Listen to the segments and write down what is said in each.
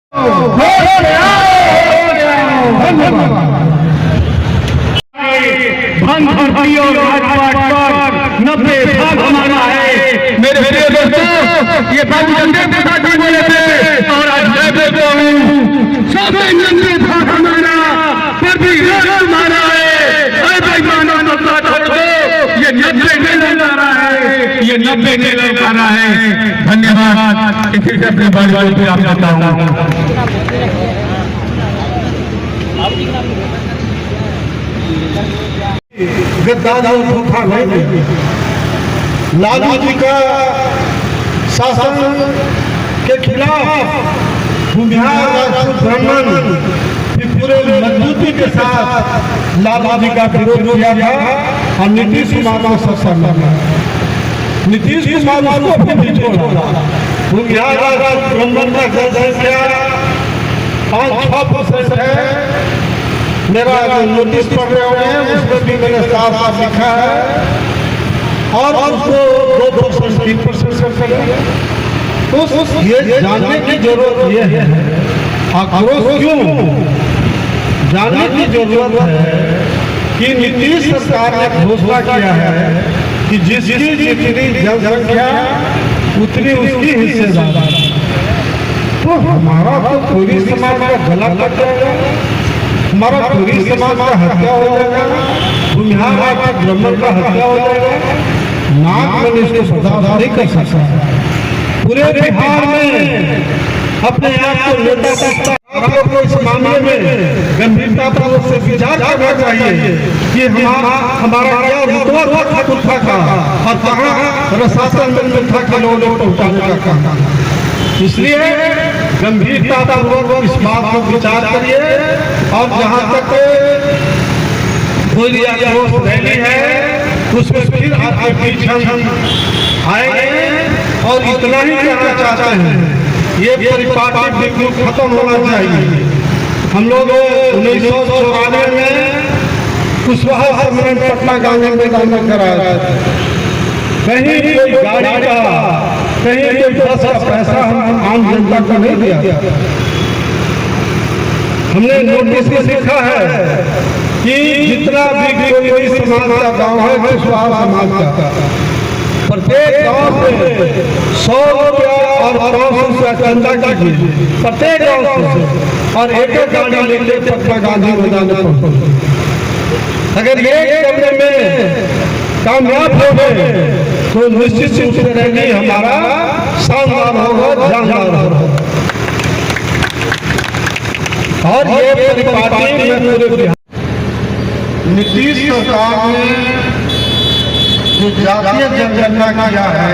नब्बे भाग हमारा है। मेरे प्रिय दोस्तों, ये बाबू जगदेव प्रसाद जी बोले थे और आज मैं बोलता हूँ, सबसे नब्बे भाग हमारा पर भी हमारा है। बेईमानों को छोड़ दो, ये 90 नहीं लग रहा है, ये 90 नहीं लग रहा है। धन्यवाद। इसी से अपनी बात पे आप जाता हूँ। गद्दार और धोखा नहीं, लालू जी का शासन के खिलाफ भूमिहार राजपूत ब्राह्मण पूरे मजबूती के साथ लालू जी का विरोध किया था और नीतीश कुमार को शासन लगा। नीतीश कुमार को भी छोड़ा। भूमिहार राजपूत ब्राह्मण का जनसंख्या 5-6% है। मेरा जो नोटिस पढ़ रहे होंगे उसमें भी मैंने साफ लिखा है और उसको 2% 3% कर दिया। तो ये जानने की जरूरत ये है, आक्रोश क्यों जानने की जरूरत है कि नीतीश सरकार ने घोषणा किया है कि जिसकी जितनी जनसंख्या उतनी उसकी हिस्सेदार। तो हमारा तो पूरी समाज का गला कट जाएगा, हमारा पूरी समाज का हत्या हो जाएगा, भूमिहार का ब्राह्मण का हत्या हो जाएगा। नाक में इसको बर्दाश्त नहीं कर सकता। पूरे बिहार में अपने आप को नेता सकता। आप लोग को इस मामले में गंभीरतापूर्वक से विचार करना चाहिए कि हमारा क्या रुतबा था ठाकुर का और कहाँ प्रशासन में था कि लोगों को पहुँचाने का काम। इसलिए गंभीरतापूर्वक इस बात को विचार करिए और जहाँ तक कोई आक्रोश रैली है उसमें फिर आपके बीच हम आएंगे और इतना ही कहना चाहते हैं, ये परिपाटी बिल्कुल खत्म होना चाहिए। हम लोग 1994 में कुशवाहा सम्मेलन पटना गांधी मैदान में कराया था। कहीं कोई गाड़ी का, कहीं कोई बस का पैसा हम आम जनता को नहीं दिया। हमने नोटिस में लिखा है कि जितना भी कोई समाज का गांव है कुशवाहा समाज का, प्रत्येक गांव में 100 रुपया और 500 रुपया चंदा कीजिए प्रत्येक गांव से और एक गाड़ी लेके पटना गांधी मैदान में पहुंचे। अगर एक करने में कामयाब हो गए तो निश्चित रूप से रैली हमारा शानदार होगा, जानदार होगा। और ये परिपाटी में पूरे बिहार नीतीश सरकार ने जो जातीय जनगणना किया है,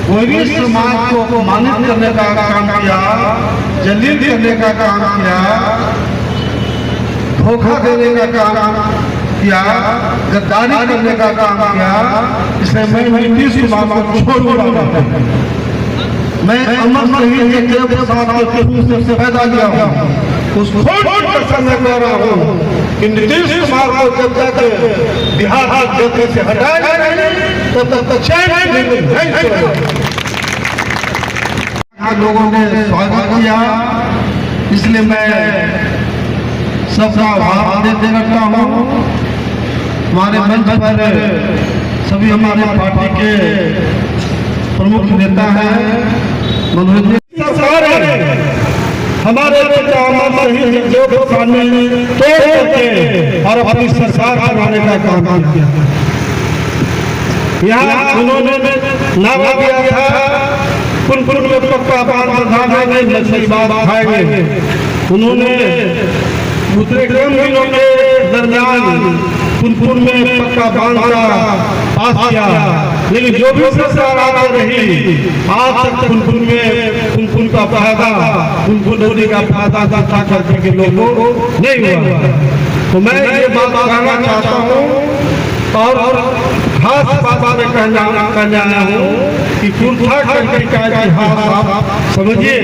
कोई भी समाज को अपमानित करने का काम किया, जलील करने का काम किया, धोखा देने का काम किया, गद्दारी करने का काम किया। इसलिए मैं नीतीश कुमार को छोड़ूंगा। मैं अमर शहीद जगदेव प्रसाद के खून से पैदा किया हूँ, उसको समय कर रहा हूँ कि नीतीश कुमार को जब तक बिहार जनता से हटाया तब तक चैन नहीं। लोगों ने स्वागत किया, इसलिए मैं सबका आभार देते रखता हूँ। हमारे मंच पर सभी हमारे पार्टी के प्रमुख नेता हैं, सरकार है हमारे नेता जो सामने तोड़ करके और अपनी सरकार बनाने का काम किया। यहाँ उन्होंने नारा दिया था पुनपुन में पक्का बात बढ़ाने में सही बात खाएंगे। उन्होंने उत्तराखंड दिनों के दरमियान पुनपुन में पक्का बांध का पास किया, लेकिन जो भी सरकार आती रही आज तक पुनपुन का फायदा, पुनपुन नदी का फायदा दाता करके के लोगों को नहीं हुआ। तो मैं ये बात कहना चाहता हूँ और खास बात में कहना हूँ कि कुर्था करके का इतिहास आप समझिए।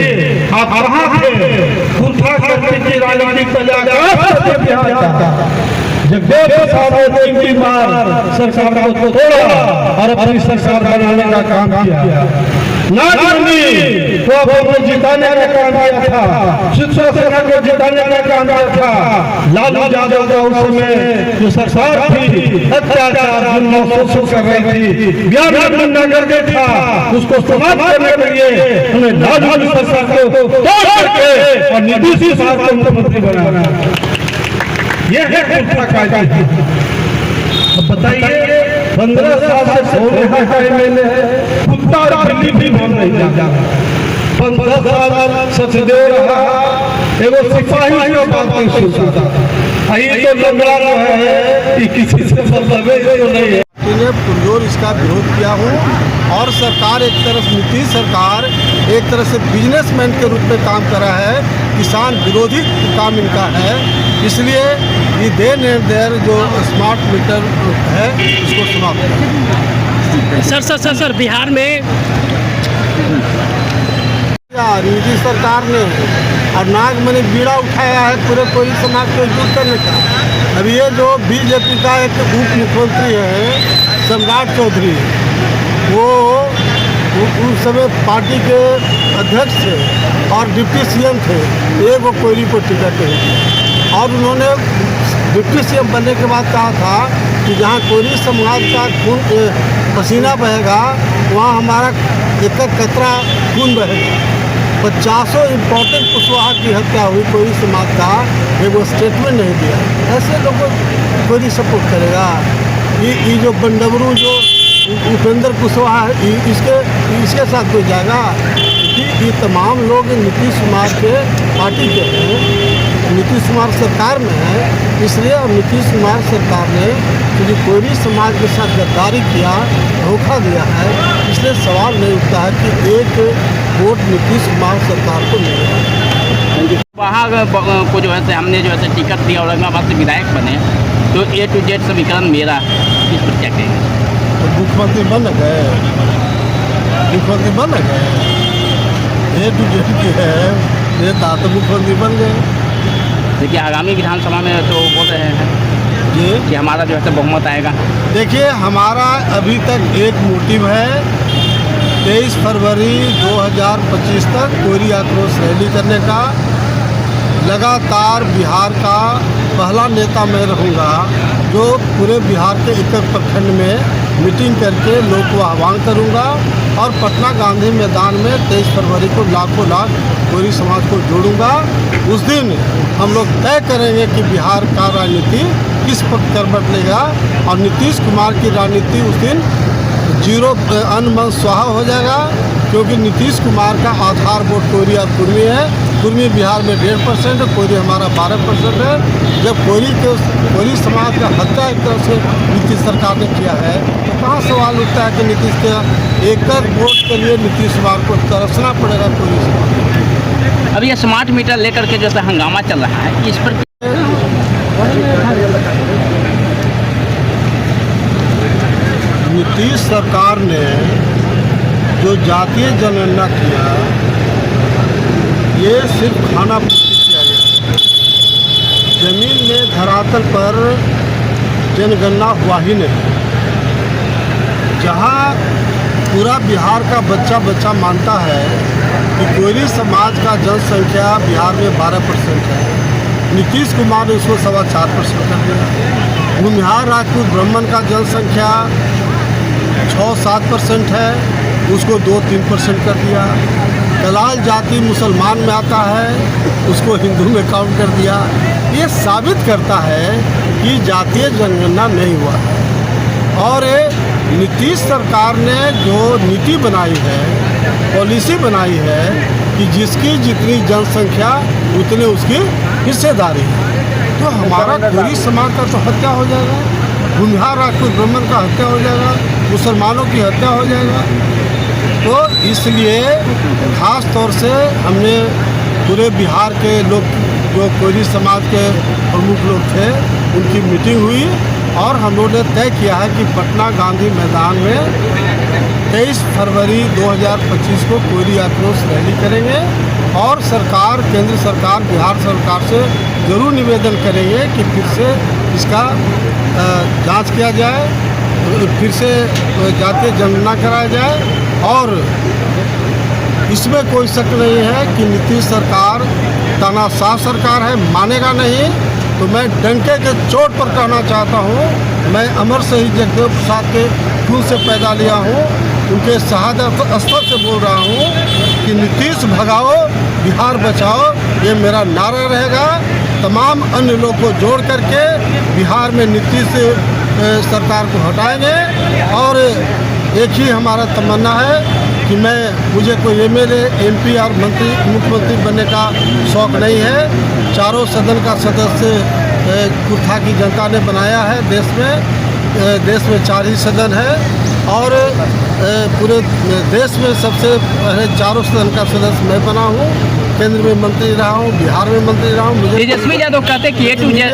आप कहाँ थे? कुर्था करके की राजनीतिक जगदेव प्रसाद ने 3 बार सरकार को तोड़ा और अपनी सरकार बनाने का काम किया। नागमंडी को अपने जिताने का काम किया था, शिवसेना सेना को जिताने का काम किया था। लालू यादव का उस समय जो सरकार थी, अत्याचार शोषण कर रही थी, बिहार में गुंडागर्दी था, उसको समाप्त करने के लिए उन्हें लालू सरकार को तोड़ करके और नीतीश कुमार को मुख्यमंत्री बनाना, यह है कुत्ता कायदा। अब बताइए 15 साल से कौन यहाँ का एमएलए है? कुत्ता और बिल्ली भी बोल नहीं जाता। 15 साल सचदेव रहा, एगो सिपाही को बात नहीं सुनता था। ये तो लंगड़ा है कि किसी से मतलब तो नहीं है। ने पुरजोर इसका विरोध किया हूँ और सरकार एक तरफ नीतीश सरकार एक तरह से बिजनेसमैन के रूप में काम कर रहा है, किसान विरोधी काम इनका है। इसलिए ये देर जो स्मार्ट मीटर है इसको समाप्त करें। सर बिहार में नीतीश सरकार ने और नागमणि बीड़ा उठाया है पूरे कोई समाज को एकजुट करने का। अब ये जो बीजेपी का एक उप मुख्यमंत्री है सम्राट चौधरी, वो उस समय पार्टी के अध्यक्ष थे और डिप्टी सीएम थे, एक वो कोयली को टिकट है और उन्होंने डिप्टी सीएम बनने के बाद कहा था कि जहाँ कोयली समाज का खून पसीना बहेगा वहाँ हमारा एक कतरा खून बहेगा। 50 इम्पोर्टेंट कुशवाहा की हत्या हुई कोई समाज का, एक वो स्टेटमेंट नहीं दिया। ऐसे लोगों को कोई सपोर्ट करेगा? ये जो बंडबरू जो उपेंद्र कुशवाहा है इसके साथ कोई जाएगा? कि ये तमाम लोग नीतीश कुमार के पार्टी के हैं, नीतीश कुमार सरकार में है। इसलिए अब नीतीश कुमार सरकार ने क्योंकि कोयली समाज के साथ गद्दारी किया, धोखा दिया है, इसलिए सवाल नहीं उठता है कि एक वोट नीतीश कुमार सरकार को मिलेगा। वहाँ को जो है हमने जो है टिकट दिया, औरंगाबाद से विधायक बने, तो A to Z समीकरण मेरा, इस पर क्या कहेंगे? तो मुख्यमंत्री बन गए, मुख्यमंत्री बन गए, A to Z के है नेता तो मुख्यमंत्री बन गए। देखिए आगामी विधानसभा में तो बोल रहे हैं जी कि हमारा जो है बहुमत आएगा। देखिए हमारा अभी तक एक मोटिव है 23 फरवरी 2025 तक कोयली आक्रोश रैली करने का। लगातार बिहार का पहला नेता मैं रहूँगा जो पूरे बिहार के एक प्रखंड में मीटिंग करके लोग को आह्वान करूँगा और पटना गांधी मैदान में 23 फरवरी को लाखों लाख कोयली समाज को जोड़ूंगा। उस दिन हम लोग तय करेंगे कि बिहार का राजनीति किस पर करवट लेगा और नीतीश कुमार की राजनीति उस दिन जीरो अन्न मन स्वाहा हो जाएगा, क्योंकि नीतीश कुमार का आधार वोट कोयली और कुर्मी है। कुर्मी बिहार में 1.5% है, कोयली हमारा 12% है। जब कोयली समाज का हत्या एक तरह से नीतीश सरकार ने किया है तो कहाँ सवाल उठता है कि नीतीश के एक वोट के लिए नीतीश कुमार को तरसना पड़ेगा कोयली समाज। अब ये स्मार्ट मीटर लेकर के जो है हंगामा चल रहा है, इस पर नीतीश सरकार ने जो जातीय जनगणना किया ये सिर्फ खाना पूर्ति किया गया, जमीन में धरातल पर जनगणना हुआ ही नहीं। जहां पूरा बिहार का बच्चा मानता है कि कोयली समाज का जनसंख्या बिहार में 12% है, नीतीश कुमार ने उसको 4.25% कर दिया। भूमिहार राजपूत ब्राह्मण का जनसंख्या 6-7% है, उसको 2-3% कर दिया। दलाल जाति मुसलमान में आता है, उसको हिंदू में काउंट कर दिया। ये साबित करता है कि जातीय जनगणना नहीं हुआ है। और नीतीश सरकार ने जो नीति बनाई है, पॉलिसी बनाई है कि जिसकी जितनी जनसंख्या उतने उसकी हिस्सेदारी है, तो हमारा कोयली समाज का तो हत्या हो जाएगा, भूमिहार राजपूत ब्राह्मण का हत्या हो जाएगा, मुसलमानों की हत्या हो जाएगा। तो इसलिए ख़ास तौर से हमने पूरे बिहार के लोग जो कोयली समाज के प्रमुख लोग थे उनकी मीटिंग हुई और हम लोगों ने तय किया है कि पटना गांधी मैदान में 23 फरवरी 2025 को कोयली आक्रोश रैली करेंगे और सरकार, केंद्र सरकार, बिहार सरकार से ज़रूर निवेदन करेंगे कि फिर से इसका जांच किया जाए, फिर से जातीय जनगणना कराया जाए। और इसमें कोई शक नहीं है कि नीतीश सरकार तानाशाह सरकार है, मानेगा नहीं। तो मैं डंके के चोट पर कहना चाहता हूँ, मैं अमर शहीद जगदेव प्रसाद के खून से पैदा लिया हूँ, उनके शहादत स्थल से बोल रहा हूँ कि नीतीश भगाओ बिहार बचाओ, ये मेरा नारा रहेगा। तमाम अन्य लोग को जोड़ करके बिहार में नीतीश सरकार को हटाएंगे। और एक ही हमारा तमन्ना है कि मुझे कोई एमएलए, एमपी और मंत्री, मुख्यमंत्री बनने का शौक़ नहीं है। चारों सदन का सदस्य कुर्था की जनता ने बनाया है। देश में 4 ही सदन है और पूरे देश में सबसे पहले चारों सदन का सदस्य मैं बना हूँ। केंद्र में मंत्री रहा हूँ, बिहार में मंत्री रहा हूँ। तेजस्वी यादव कहते कि A to Z